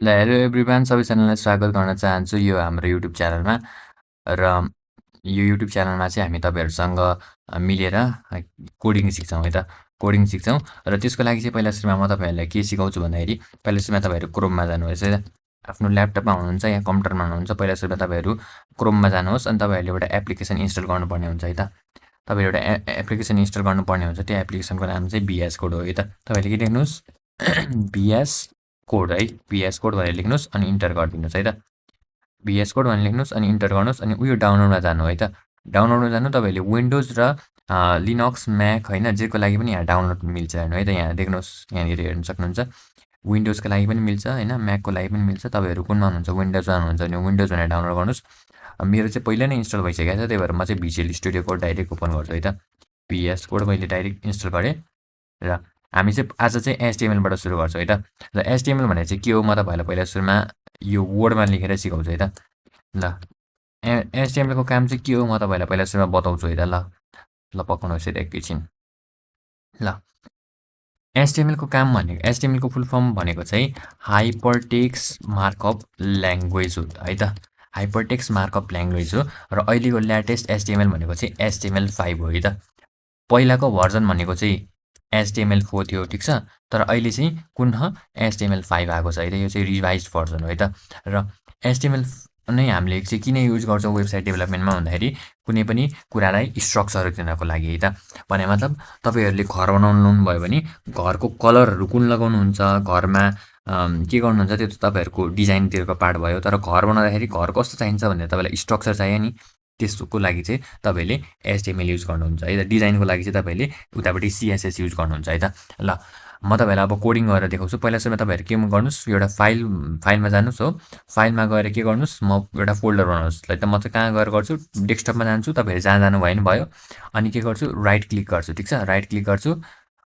ल hello everyone सबैजनालाई स्वागत गर्न चाहन्छु यो हाम्रो युट्युब च्यानलमा र यो युट्युब च्यानलमा चाहिँ हामी तपाईँहरूसँग मिलेर कोडिङ सिक्छौँ है त। कोडिङ सिक्छौँ र त्यसको लागि चाहिँ पहिला सुरुमा म तपाईँहरूलाई के सिकाउँछु भन्दाखेरि पहिला सुरुमा तपाईँहरू क्रोममा जानुहोस् है त। आफ्नो ल्यापटपमा हुनुहुन्छ या कम्प्युटरमा हुनुहुन्छ पहिला सुरुमा तपाईँहरू क्रोममा जानुहोस् अनि तपाईँहरूले एउटा एप्लिकेसन इन्स्टल गर्नुपर्ने हुन्छ है त। तपाईँहरू एउटा एप्लिकेसन इन्स्टल गर्नुपर्ने हुन्छ त्यो एप्लिकेसनको नाम चाहिँ VS कोड हो है त। तपाईँले के लेख्नुहोस् VS कोड है VS कोड भनेर लेख्नुहोस् अनि इन्टर गरिदिनुहोस् है त। VS कोड भनेर लेख्नुहोस् अनि इन्टर गर्नुहोस् अनि उयो डाउनलोडमा जानु है त। डाउनलोडमा जानु तपाईँहरूले विन्डोज र लिनक्स म्याक होइन जेको लागि पनि यहाँ डाउनलोड मिल्छ हेर्नु है त। यहाँ देख्नुहोस् यहाँनिर हेर्नु सक्नुहुन्छ विन्डोजको लागि पनि मिल्छ होइन म्याकको लागि पनि मिल्छ। तपाईँहरू कुनमा हुनुहुन्छ विन्डोजमा हुनुहुन्छ भने विन्डोज भनेर डाउनलोड गर्नुहोस्। मेरो चाहिँ पहिला नै इन्स्टल भइसकेको छ त्यही भएर म चाहिँ visual studio code direct open गर्छु है त। VS कोड मैले डाइरेक्ट इन्स्टल गरेँ र हामी चाहिँ आज चाहिँ HTML बाट सुरु गर्छौँ है त। र HTML भने चाहिँ के हो म तपाईँहरूलाई पहिला सुरुमा यो वर्डमा लेखेर सिकाउँछु है त। ल HTML को काम चाहिँ के हो म तपाईँलाई पहिला सुरुमा बताउँछु है त। ल पकाउनुहोस् है त एकैछिन। ल HTML को काम भनेको HTML को फुल फर्म भनेको चाहिँ हाइपरटेक्स्ट मार्कअप ल्याङ्ग्वेज हो है त। हाइपरटेक्स्ट मार्कअप ल्याङ्ग्वेज हो र अहिलेको ल्याटेस्ट HTML भनेको चाहिँ HTML5 हो है त। पहिलाको भर्जन भनेको चाहिँ HTML4 थियो ठिक छ। तर अहिले चाहिँ पुनः HTML5 आएको छ है त। यो चाहिँ रिभाइज्ड भर्जन हो है त। र HTML नै हामीले चाहिँ किन युज गर्छौँ वेबसाइट डेभलपमेन्टमा भन्दाखेरि कुनै पनि कुरालाई स्ट्रक्चर दिनको लागि है त। भने मतलब तपाईँहरूले घर बनाउनु भयो भने घरको कलरहरू कुन लगाउनुहुन्छ घरमा के गर्नुहुन्छ त्यो त तपाईँहरूको डिजाइनतिरको पार्ट भयो। तर घर बनाउँदाखेरि घर कस्तो चाहिन्छ भनेर तपाईँलाई स्ट्रक्चर चाहियो नि त्यसको लागि चाहिँ तपाईँले HTML युज गर्नुहुन्छ है त। डिजाइनको लागि चाहिँ तपाईँले उतापट्टि CSS युज गर्नुहुन्छ है त। ल म तपाईँलाई अब कोडिङ गरेर देखाउँछु। पहिला सुरुमा तपाईँहरू के गर्नुहोस् एउटा फाइलमा जानुहोस् हो। फाइलमा गएर के गर्नुहोस् म एउटा फोल्डर बनाउनुहोस् है त। म चाहिँ कहाँ गएर गर्छु डेस्कटपमा जान्छु। तपाईँहरू जहाँ जानुभयो भने भयो। अनि के गर्छु राइट क्लिक गर्छु ठिक छ। राइट क्लिक गर्छु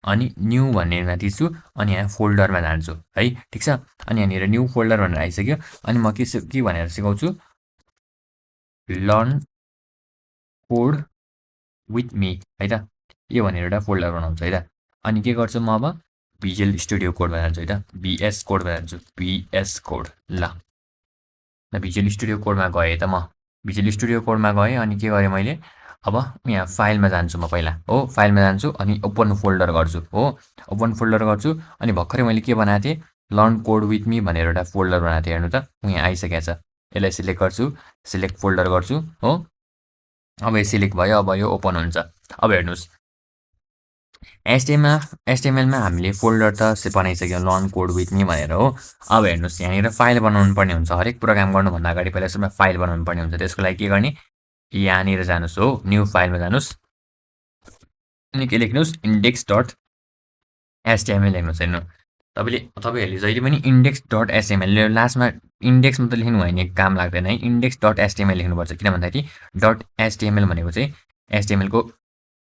अनि न्यू भन्नेमा थिच्छु अनि यहाँ फोल्डरमा जान्छु है ठिक छ। अनि यहाँनिर न्यू फोल्डर भनेर आइसक्यो। अनि म के भनेर सिकाउँछु लर्न कोड विथ मी है त। यो भनेर एउटा फोल्डर बनाउँछु है त। अनि के गर्छु म अब भिजुअल स्टुडियो कोडमा जान्छु है त। VS कोडमा जान्छु VS कोड। ल भिजुअल स्टुडियो कोडमा गएँ त म भिजुअल स्टुडियो कोडमा गएँ अनि के गरेँ मैले अब यहाँ फाइलमा जान्छु म पहिला हो। फाइलमा जान्छु अनि ओपन फोल्डर गर्छु हो। ओपन फोल्डर गर्छु अनि भर्खरै मैले के बनाएको थिएँ लर्न कोड विथ मी भनेर एउटा फोल्डर बनाएको थिएँ हेर्नु त यहाँ आइसकेको छ। यसलाई सिलेक्ट गर्छु सिलेक्ट फोल्डर गर्छु हो। अब यो सिलेक्ट भयो अब यो ओपन हुन्छ। अब हेर्नुहोस् HTML मा हामीले फोल्डर त बनाइसक्यौँ लर्न कोड विथ मी भनेर हो। अब हेर्नुहोस् यहाँनिर फाइल बनाउनु पर्ने हुन्छ। हरेक कुरा काम गर्नुभन्दा अगाडि पहिला सुरुमा फाइल बनाउनु पर्ने हुन्छ। त्यसको लागि के गर्ने यहाँनिर जानुहोस् हो न्यू फाइलमा जानुहोस् अनि के लेख्नुहोस् index.html लेख्नुहोस् हेर्नु। तपाईँहरूले जहिले पनि index.html लास्टमा इन्डेक्स मात्रै लेख्नु भयो भने काम लाग्दैन है। index.html लेख्नुपर्छ किन भन्दाखेरि .html भनेको चाहिँ HTML को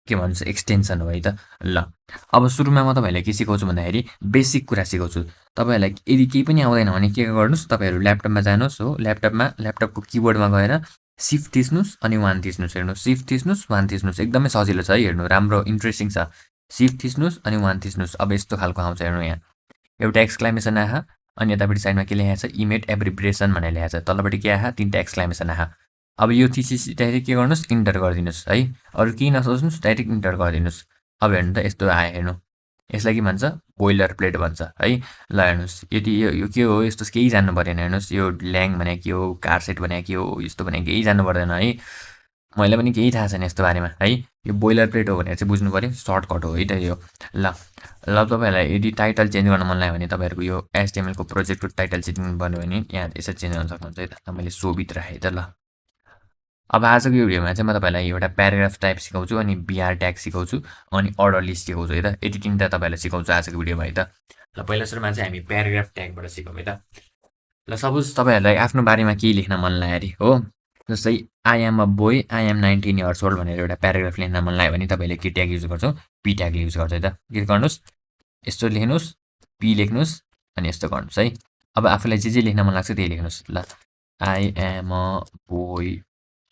के भन्छ एक्सटेन्सन हो है त। ल अब सुरुमा म तपाईँहरूलाई के सिकाउँछु भन्दाखेरि बेसिक कुरा सिकाउँछु। तपाईँहरूलाई यदि केही पनि आउँदैन भने के गर्नुहोस् तपाईँहरू ल्यापटपमा जानुहोस् हो। ल्यापटपको किबोर्डमा गएर सिफ्ट थिच्नुहोस् अनि 1 थिच्नुहोस् हेर्नु। सिफ्ट थिच्नुहोस् 1 थिच्नुहोस् एकदमै सजिलो छ है हेर्नु राम्रो इन्ट्रेस्टिङ छ। सिफ्ट थिच्नुहोस् अनि 1 थिच्नुहोस्। अब यस्तो खालको आउँछ हेर्नु यहाँ एउटा एक्सक्लामेसन आहा अनि यतापट्टि साइडमा के लेखेको छ इमेट एब्रिब्रेसन भनेर लेखेको छ। तल्लोपट्टि के आहा 3टा एक्सक्लामेसन आहा। अब यो थिचेपछि डाइरेक्ट के गर्नुहोस् इन्टर गरिदिनुहोस् है। अरू केही नसोच्नुहोस् डाइरेक्ट इन्टर गरिदिनुहोस्। अब हेर्नु त यस्तो आयो हेर्नु। यसलाई के भन्छ बोइलर प्लेट भन्छ है। ल हेर्नुहोस् यदि यो के हो यस्तो केही जान्नु परेन हेर्नुहोस् यो ल्याङ भनेको के हो कार सेट भनेको के हो यस्तो भनेको केही जान्नु पर्दैन है। मैले पनि केही थाहा छैन यस्तो बारेमा है। यो बोइलर प्लेट हो भनेर चाहिँ बुझ्नु पऱ्यो सर्टकट हो है त यो। ल तपाईँहरूलाई यदि टाइटल चेन्ज गर्न मन लाग्यो भने तपाईँहरूको यो HTML को प्रोजेक्टको टाइटल चेन्ज गर्नु भने यहाँ यसरी चेन्ज गर्न सक्नुहुन्छ है त। मैले सोभित्र राखेँ त ल। अब आजको यो भिडियोमा चाहिँ म तपाईँलाई एउटा प्याराग्राफ टाइप सिकाउँछु अनि BR ट्याग सिकाउँछु अनि अर्डर लिस्ट सिकाउँछु है त। यति तिनवटा तपाईँलाई सिकाउँछु आजको भिडियोमा है त। ल पहिला सुरुमा चाहिँ हामी प्याराग्राफ ट्यागबाट सिकौँ है त। ल सपोज तपाईँहरूलाई आफ्नो बारेमा केही लेख्न मन लाग्यो अरे हो। जस्तै I am a boy I am 19 years old भनेर एउटा प्याराग्राफ लेख्न मन लाग्यो भने तपाईँले के ट्याग युज गर्छौँ P ट्याग युज गर्छ है त। के गर्नुहोस् यस्तो लेख्नुहोस् P लेख्नुहोस् अनि यस्तो गर्नुहोस् है। अब आफूलाई जे लेख्न मन लाग्छ त्यही लेख्नुहोस्। ल आई एम अ बोय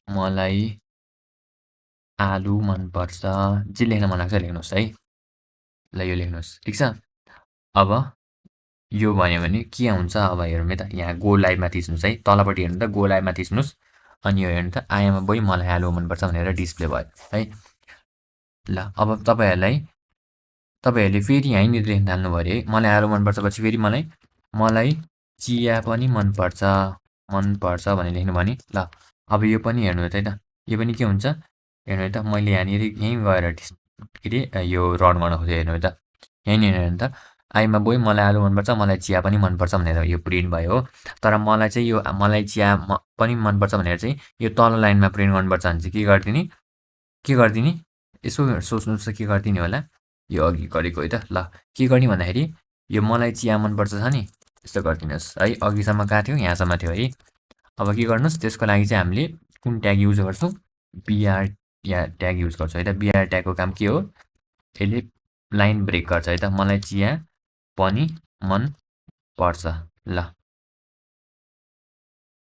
मलाई आलु मनपर्छ जे लेख्न मन लाग्छ लेख्नुहोस् है। ल यो लेख्नुहोस् ठिक छ। अब यो भन्यो भने के हुन्छ अब हेरौँ है त। यहाँ गो लाइभमा थिच्नुहोस् है, तलपट्टि हेर्नु त, गो लाइभमा थिच्नुहोस्। अनि यो हेर्नु त, आई एम अ बोय, मलाई हेलो मनपर्छ भनेर डिस्प्ले भयो है। ल अब तपाईँहरूले फेरि यहीँनिर लेख्न थाल्नुभयो अरे है, मलाई हेलो मनपर्छ पछि फेरि मलाई चिया पनि मनपर्छ भनेर लेख्नुभयो नि। ल अब यो पनि हेर्नुहोस् है त, यो पनि के हुन्छ हेर्नु है त। मैले यहाँनिर यहीँ गएर के अरे यो रन गर्न खोजेँ, हेर्नु है त। यहीँनिर हेर्नु त, आइमा बोय, मलाई आलु मनपर्छ, मलाई चिया पनि मनपर्छ भनेर यो प्रिन्ट भयो हो। तर मलाई चाहिँ यो मलाई चिया पनि मनपर्छ भनेर चाहिँ यो तल लाइनमा प्रिन्ट गर्नुपर्छ भने चाहिँ के गरिदिने यसो सोच्नुहोस् त, के गरिदिने होला यो अघि गरेको है त। ल के गर्ने भन्दाखेरि यो मलाई चिया मनपर्छ छ नि, यस्तो गरिदिनुहोस् है। अघिसम्म कहाँ थियो, यहाँसम्म थियो है। अब के गर्नुहोस्, त्यसको लागि चाहिँ हामीले कुन ट्याग युज गर्छौँ, बिआर या ट्याग युज गर्छौँ है त। बिआर ट्यागको काम के हो, यसले लाइन ब्रेक गर्छ है त। मलाई चिया पनि मन पर्छ, ल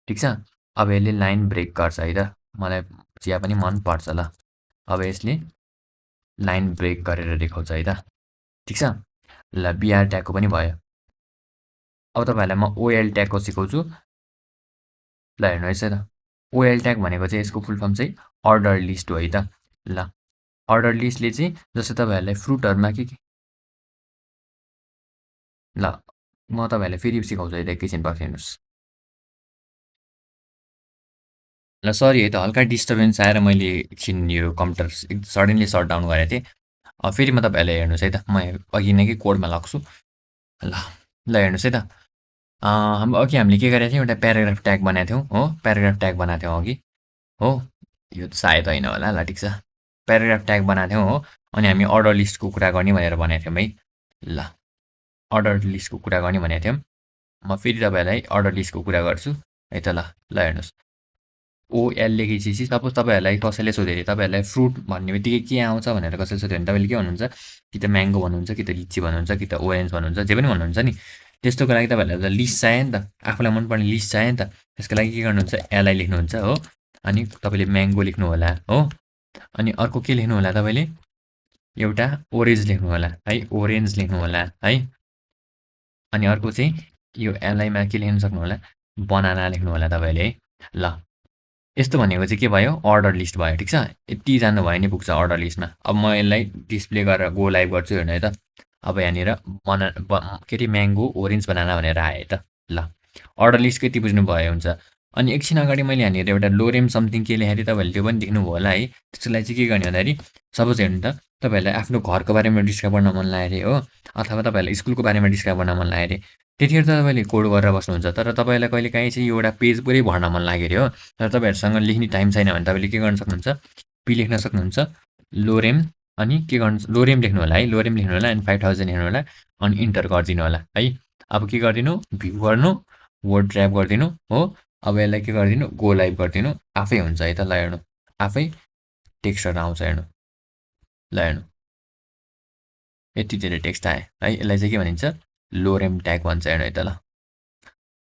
ठिक छ। अब यसले लाइन ब्रेक गर्छ है त, मलाई चिया पनि मन पर्छ। ल अब यसले लाइन ब्रेक गरेर देखाउँछ है त, ठिक छ। ल बिआर ट्यागको पनि भयो। अब तपाईँहरूलाई म ओएल ट्यागको सिकाउँछु। ल हेर्नुहोस् है त, ओएल ट्याग भनेको चाहिँ यसको फुल फर्म चाहिँ अर्डर लिस्ट हो है त। ल अर्डर लिस्टले चाहिँ जस्तै तपाईँहरूलाई फ्रुटहरूमा के ल म तपाईँहरूलाई फेरि सिकाउँछु है त, एकैछिन पर्खिनुहोस्। ल सरी है त, हल्का डिस्टर्बेन्स आएर मैले एकछिन यो कम्प्युटर सडनली सट डाउन गरेको थिएँ। फेरि म तपाईँहरूलाई हेर्नुहोस् है त, म अघि नै कोडमा लाग्छु। ल ल हेर्नुहोस् है त, अघि हामीले के गरेको थियौँ, एउटा प्याराग्राफ ट्याग बनाएको थियौँ हो, प्याराग्राफ ट्याग बनाएको थियौँ अघि हो। यो त सायद होइन होला, ल ठिक छ। प्याराग्राफ ट्याग बनाएको थियौँ हो, अनि हामी अर्डर लिस्टको कुरा गर्ने भनेर भनेको थियौँ है। ल अर्डर लिस्टको कुरा गर्ने भनेको थियौँ। म फेरि तपाईँहरूलाई अर्डर लिस्टको कुरा गर्छु है त। ल हेर्नुहोस्, ओएल लेखेपछि सपोज तपाईँहरूलाई कसैले सोध्यो अरे, तपाईँहरूलाई फ्रुट भन्ने बित्तिकै के आउँछ भनेर कसैले सोध्यो भने तपाईँले के भन्नुहुन्छ, कि त म्याङ्गो भन्नुहुन्छ, कि त लिची भन्नुहुन्छ, कि त ओरेन्ज भन्नुहुन्छ, जे पनि भन्नुहुन्छ नि। त्यस्तोको लागि तपाईँहरूलाई त लिस्ट चाहियो नि त, आफूलाई मनपर्ने लिस्ट चाहियो नि त। त्यसको लागि के गर्नुहुन्छ, एलआई लेख्नुहुन्छ हो, अनि तपाईँले म्याङ्गो लेख्नु होला हो। अनि अर्को के लेख्नु होला, तपाईँले एउटा ओरेन्ज लेख्नु होला है, ओरेन्ज लेख्नु होला है। अनि अर्को चाहिँ यो एलआईमा के लेख्न सक्नु होला, बनाना लेख्नु होला तपाईँले है। ल यस्तो भनेको चाहिँ के भयो, अर्डर लिस्ट भयो, ठिक छ। यति जान्नुभयो नि पुग्छ अर्डर लिस्टमा। अब म यसलाई डिस्प्ले गरेर गो लाइभ गर्छु, हेर्नु है त। अब यहाँनिर के अरे म्याङ्गो ओरेन्ज बनाना भनेर आयो है त। ल अर्डर लिस्ट यति बुझ्नुभयो हुन्छ। अनि एकछिन अगाडि मैले यहाँनिर एउटा लोरेम समथिङ के लेखेको थिएँ, तपाईँहरूले त्यो पनि देख्नुभयो होला है। त्यसको लागि चाहिँ के गर्ने भन्दाखेरि सपोज हेर्नु त, तपाईँहरूलाई आफ्नो घरको बारेमा डिस्क्राइब गर्न मन लाग्यो अरे हो, अथवा तपाईँहरूलाई स्कुलको बारेमा डिस्क्राइब गर्न मन लाग्यो अरे, त्यतिखेर त तपाईँले कोड गरेर बस्नुहुन्छ। तर तपाईँलाई कहिलेकाहीँ चाहिँ यो एउटा पेज पुरै भर्न मन लाग्यो अरे हो, तर तपाईँहरूसँग लेख्ने टाइम छैन भने तपाईँले के गर्न सक्नुहुन्छ, पी लेख्न सक्नुहुन्छ, लोरेम, अनि के गर्नु, लोरेम लेख्नु होला है, लोरेम लेख्नु होला, अनि 5000 हेर्नु होला, अनि इन्टर गरिदिनु होला है। अब के गरिदिनु, भ्यू गर्नु, वर्ड ड्राइभ गरिदिनु हो। अब यसलाई के गरिदिनु, गो लाइभ गरिदिनु, आफै हुन्छ है त। ल हेर्नु, आफै टेक्स्टहरू आउँछ, हेर्नु ल हेर्नु, यति धेरै टेक्स्ट आयो है। यसलाई चाहिँ के भनिन्छ, लोरेम ट्याग भन्छ, हेर्नु है त।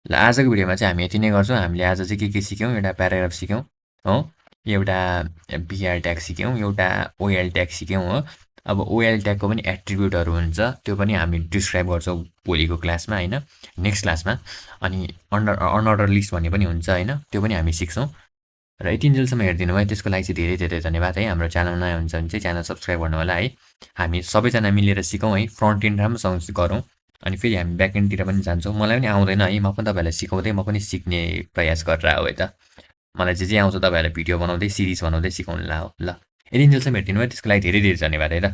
ल आजको भिडियोमा चाहिँ हामी यति नै गर्छौँ। हामीले आज चाहिँ के सिक्यौँ, एउटा प्याराग्राफ सिक्यौँ हो, एउटा बिआर ट्याग सिक्यौँ, एउटा ओएल ट्याग सिक्यौँ हो। अब ओएल ट्यागको पनि एट्रिब्युटहरू हुन्छ, त्यो पनि हामी डिस्क्राइब गर्छौँ भोलिको क्लासमा होइन, नेक्स्ट क्लासमा। अनि अनअर्डर लिस्ट भन्ने पनि हुन्छ होइन, त्यो पनि हामी सिक्छौँ। र यतिन्जेलसम्म हेरिदिनु भयो, त्यसको लागि चाहिँ धेरै धेरै धन्यवाद है। हाम्रो च्यानल नयाँ हुन्छ भने चाहिँ च्यानल सब्सक्राइब गर्नु होला है। हामी सबैजना मिलेर सिकौँ है, फ्रन्ट एन्ड राम्रोसँग गरौँ, अनि फेरि हामी ब्याक एन्डतिर पनि जान्छौँ। मलाई पनि आउँदैन है, म पनि तपाईँहरूलाई सिकाउँदै म पनि सिक्ने प्रयास गरेर हो है त। मलाई जे आउँछ तपाईँहरूलाई भिडियो बनाउँदै सिरिज बनाउँदै सिकाउनु ला हो। ल यतिन्जेलसम्म हेरिदिनु भयो, त्यसको लागि धेरै धेरै धन्यवाद है त।